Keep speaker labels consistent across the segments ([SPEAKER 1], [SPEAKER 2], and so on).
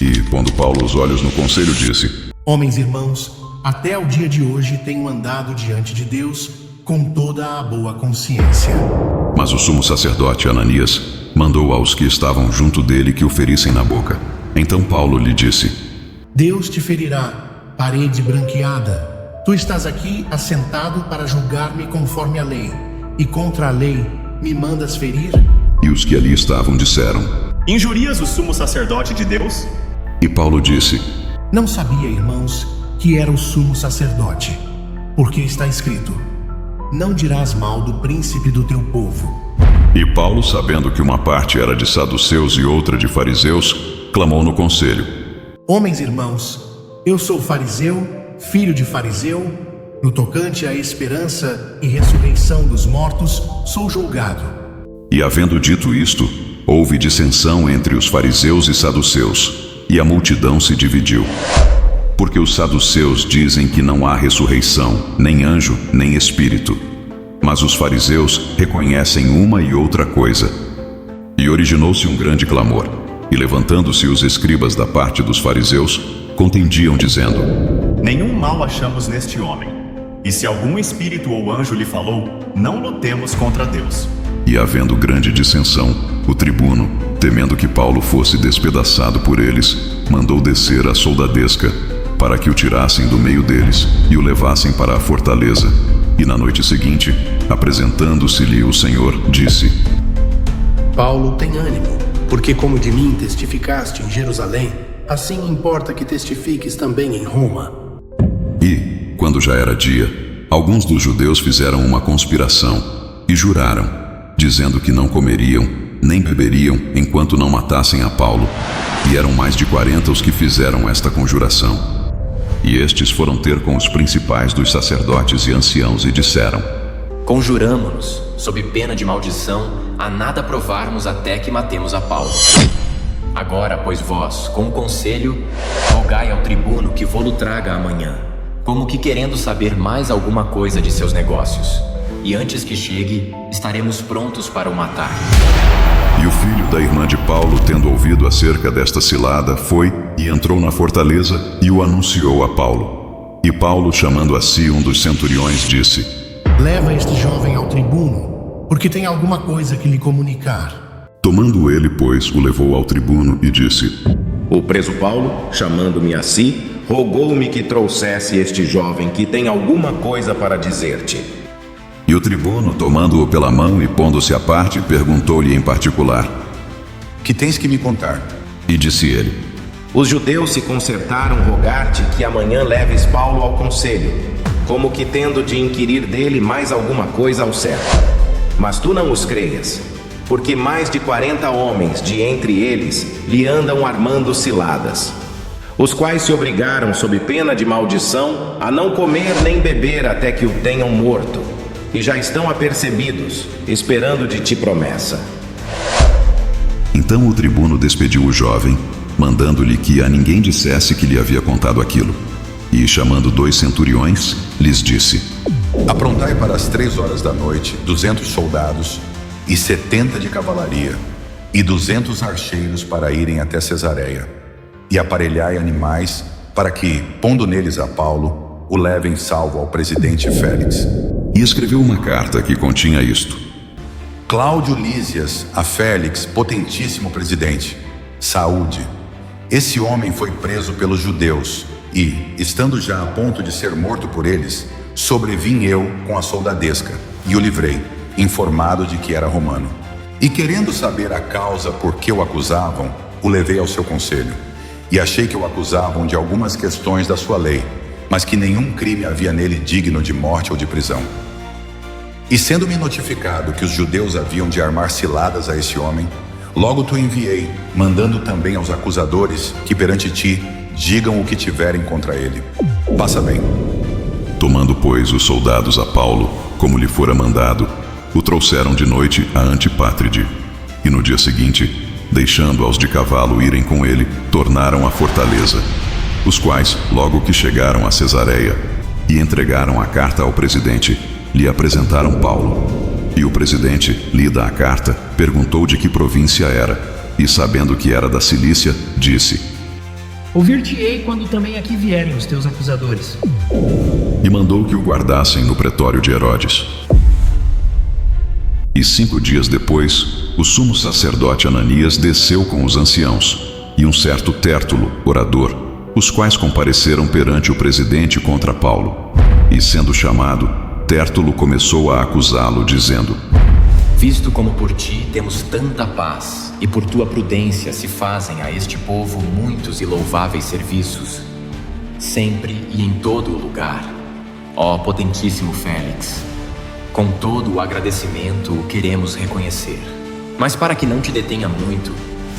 [SPEAKER 1] E, pondo Paulo os olhos no conselho, disse:
[SPEAKER 2] Homens irmãos, até o dia de hoje tenho andado diante de Deus com toda a boa consciência.
[SPEAKER 1] Mas o sumo sacerdote Ananias mandou aos que estavam junto dele que o ferissem na boca. Então Paulo lhe disse:
[SPEAKER 2] Deus te ferirá, parede branqueada. Tu estás aqui assentado para julgar-me conforme a lei, e contra a lei me mandas ferir?
[SPEAKER 1] E os que ali estavam disseram:
[SPEAKER 3] Injurias o sumo sacerdote de Deus?
[SPEAKER 1] E Paulo disse:
[SPEAKER 2] Não sabia, irmãos, que era o sumo sacerdote, porque está escrito: Não dirás mal do príncipe do teu povo.
[SPEAKER 1] E Paulo, sabendo que uma parte era de saduceus e outra de fariseus, clamou no conselho:
[SPEAKER 2] Homens irmãos, eu sou fariseu, filho de fariseu. No tocante à esperança e ressurreição dos mortos, sou julgado.
[SPEAKER 1] E havendo dito isto, houve dissensão entre os fariseus e saduceus, e a multidão se dividiu. Porque os saduceus dizem que não há ressurreição, nem anjo, nem espírito. Mas os fariseus reconhecem uma e outra coisa. E originou-se um grande clamor, e levantando-se os escribas da parte dos fariseus, contendiam dizendo:
[SPEAKER 3] Nenhum mal achamos neste homem. E se algum espírito ou anjo lhe falou, não lutemos contra Deus.
[SPEAKER 1] E havendo grande dissensão, o tribuno, temendo que Paulo fosse despedaçado por eles, mandou descer a soldadesca, para que o tirassem do meio deles e o levassem para a fortaleza. E na noite seguinte, apresentando-se-lhe o Senhor, disse:
[SPEAKER 2] Paulo, tem ânimo, porque como de mim testificaste em Jerusalém, assim importa que testifiques também em Roma.
[SPEAKER 1] E, quando já era dia, alguns dos judeus fizeram uma conspiração e juraram, dizendo que não comeriam nem beberiam enquanto não matassem a Paulo. E eram mais de 40 os que fizeram esta conjuração. E estes foram ter com os principais dos sacerdotes e anciãos e disseram:
[SPEAKER 4] Conjuramo-nos, sob pena de maldição, a nada provarmos até que matemos a Paulo. Agora, pois vós, com o conselho, rogai ao tribuno que vô-lo traga amanhã, como que querendo saber mais alguma coisa de seus negócios. E antes que chegue, estaremos prontos para o matar.
[SPEAKER 1] E o filho da irmã de Paulo, tendo ouvido acerca desta cilada, foi e entrou na fortaleza e o anunciou a Paulo. E Paulo, chamando a si um dos centuriões, disse:
[SPEAKER 2] Leva este jovem ao tribuno, porque tem alguma coisa que lhe comunicar.
[SPEAKER 1] Tomando ele, pois, o levou ao tribuno e disse:
[SPEAKER 5] O preso Paulo, chamando-me a si, rogou-me que trouxesse este jovem que tem alguma coisa para dizer-te.
[SPEAKER 1] E o tribuno, tomando-o pela mão e pondo-se à parte, perguntou-lhe em particular:
[SPEAKER 6] Que tens que me contar?
[SPEAKER 1] E disse ele:
[SPEAKER 5] Os judeus se concertaram rogar-te que amanhã leves Paulo ao conselho, como que tendo de inquirir dele mais alguma coisa ao certo. Mas tu não os creias, porque mais de 40 homens de entre eles lhe andam armando ciladas, os quais se obrigaram, sob pena de maldição, a não comer nem beber até que o tenham morto, e já estão apercebidos, esperando de ti promessa.
[SPEAKER 1] Então o tribuno despediu o jovem, mandando-lhe que a ninguém dissesse que lhe havia contado aquilo. E, chamando 2 centuriões, lhes disse:
[SPEAKER 6] Aprontai para as 3 horas da noite 200 soldados e 70 de cavalaria, e 200 archeiros para irem até Cesareia. E aparelhai animais para que, pondo neles a Paulo, o levem salvo ao presidente Félix.
[SPEAKER 1] E escreveu uma carta que continha isto:
[SPEAKER 6] Cláudio Lísias a Félix, potentíssimo presidente, saúde. Esse homem foi preso pelos judeus e, estando já a ponto de ser morto por eles, sobrevim eu com a soldadesca e o livrei, informado de que era romano. E querendo saber a causa por que o acusavam, o levei ao seu conselho. E achei que o acusavam de algumas questões da sua lei, mas que nenhum crime havia nele digno de morte ou de prisão. E sendo-me notificado que os judeus haviam de armar ciladas a esse homem, logo te enviei, mandando também aos acusadores que perante ti digam o que tiverem contra ele. Passa bem.
[SPEAKER 1] Tomando, pois, os soldados a Paulo, como lhe fora mandado, o trouxeram de noite a Antipátride. E no dia seguinte, deixando aos de cavalo irem com ele, tornaram à fortaleza, os quais, logo que chegaram a Cesareia e entregaram a carta ao presidente, lhe apresentaram Paulo. E o presidente, lida a carta, perguntou de que província era, e sabendo que era da Cilícia, disse:
[SPEAKER 7] Ouvir-te-ei quando também aqui vierem os teus acusadores.
[SPEAKER 1] E mandou que o guardassem no pretório de Herodes. E 5 dias depois, o sumo sacerdote Ananias desceu com os anciãos, e um certo Tértulo, orador, os quais compareceram perante o presidente contra Paulo. E sendo chamado, Tértulo começou a acusá-lo, dizendo:
[SPEAKER 4] Visto como por ti temos tanta paz, e por tua prudência se fazem a este povo muitos e louváveis serviços, sempre e em todo o lugar, ó potentíssimo Félix, com todo o agradecimento o queremos reconhecer. Mas para que não te detenha muito,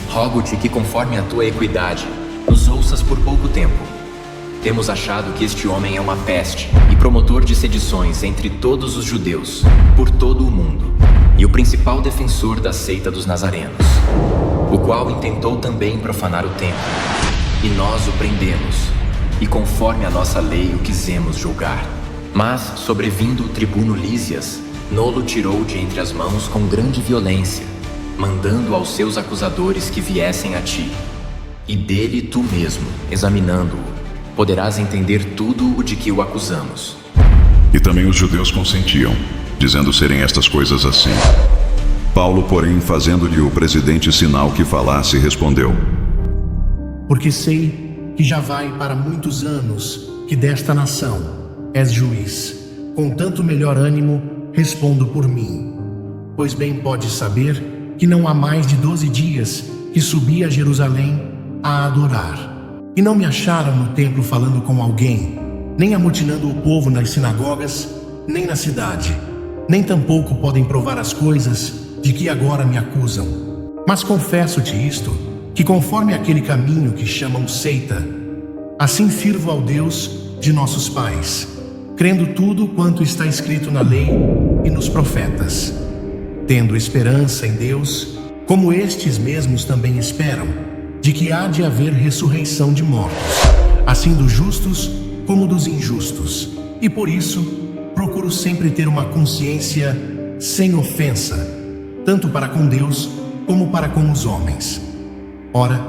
[SPEAKER 4] rogo-te que, conforme a tua equidade, nos ouças por pouco tempo. Temos achado que este homem é uma peste e promotor de sedições entre todos os judeus, por todo o mundo, e o principal defensor da seita dos nazarenos, o qual intentou também profanar o templo, e nós o prendemos, e conforme a nossa lei o quisemos julgar. Mas, sobrevindo o tribuno Lísias, nolo tirou de entre as mãos com grande violência, mandando aos seus acusadores que viessem a ti. E dele tu mesmo, examinando-o, poderás entender tudo o de que o acusamos.
[SPEAKER 1] E também os judeus consentiam, dizendo serem estas coisas assim. Paulo, porém, fazendo-lhe o presidente sinal que falasse, respondeu:
[SPEAKER 2] Porque sei que já vai para muitos anos que desta nação és juiz. Com tanto melhor ânimo, respondo por mim. Pois bem podes saber que não há mais de 12 dias que subi a Jerusalém a adorar. E não me acharam no templo falando com alguém, nem amotinando o povo nas sinagogas, nem na cidade. Nem tampouco podem provar as coisas de que agora me acusam. Mas confesso-te isto, que conforme aquele caminho que chamam seita, assim sirvo ao Deus de nossos pais, crendo tudo quanto está escrito na lei e nos profetas, tendo esperança em Deus, como estes mesmos também esperam, de que há de haver ressurreição de mortos, assim dos justos como dos injustos. E por isso, procuro sempre ter uma consciência sem ofensa, tanto para com Deus como para com os homens. Ora,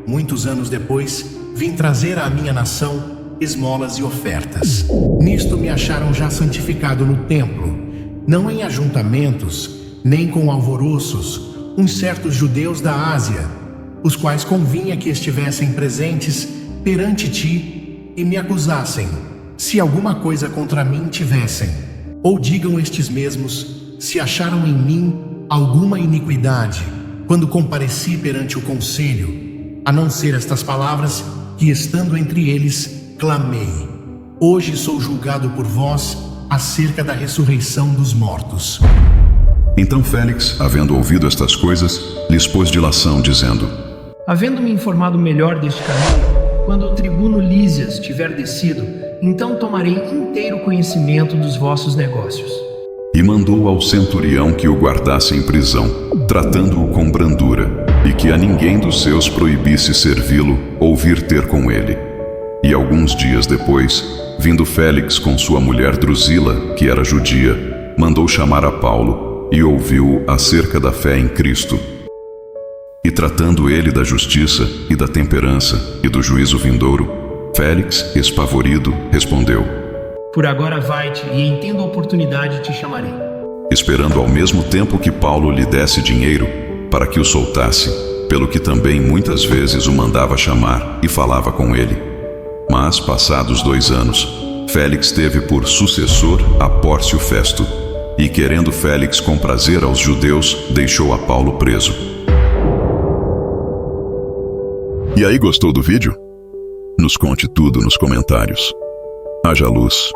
[SPEAKER 2] muitos anos depois, vim trazer à minha nação esmolas e ofertas. Nisto me acharam já santificado no templo, não em ajuntamentos, nem com alvoroços, uns certos judeus da Ásia, os quais convinha que estivessem presentes perante ti e me acusassem, se alguma coisa contra mim tivessem. Ou digam estes mesmos, se acharam em mim alguma iniquidade, quando compareci perante o conselho, a não ser estas palavras que, estando entre eles, clamei: Hoje sou julgado por vós acerca da ressurreição dos mortos.
[SPEAKER 1] Então Félix, havendo ouvido estas coisas, lhes pôs dilação, dizendo:
[SPEAKER 7] Havendo-me informado melhor deste caminho, quando o tribuno Lísias tiver descido, então tomarei inteiro conhecimento dos vossos negócios.
[SPEAKER 1] E mandou ao centurião que o guardasse em prisão, tratando-o com brandura, e que a ninguém dos seus proibisse servi-lo ou vir ter com ele. E alguns dias depois, vindo Félix com sua mulher Drusila, que era judia, mandou chamar a Paulo e ouviu-o acerca da fé em Cristo. E tratando ele da justiça e da temperança e do juízo vindouro, Félix, espavorido, respondeu:
[SPEAKER 7] Por agora vai-te, e em tendo oportunidade te chamarei.
[SPEAKER 1] Esperando ao mesmo tempo que Paulo lhe desse dinheiro, para que o soltasse, pelo que também muitas vezes o mandava chamar e falava com ele. Mas, passados 2 anos, Félix teve por sucessor a Pórcio Festo, e querendo Félix comprazer aos judeus, deixou a Paulo preso. E aí, gostou do vídeo? Nos conte tudo nos comentários. Haja luz.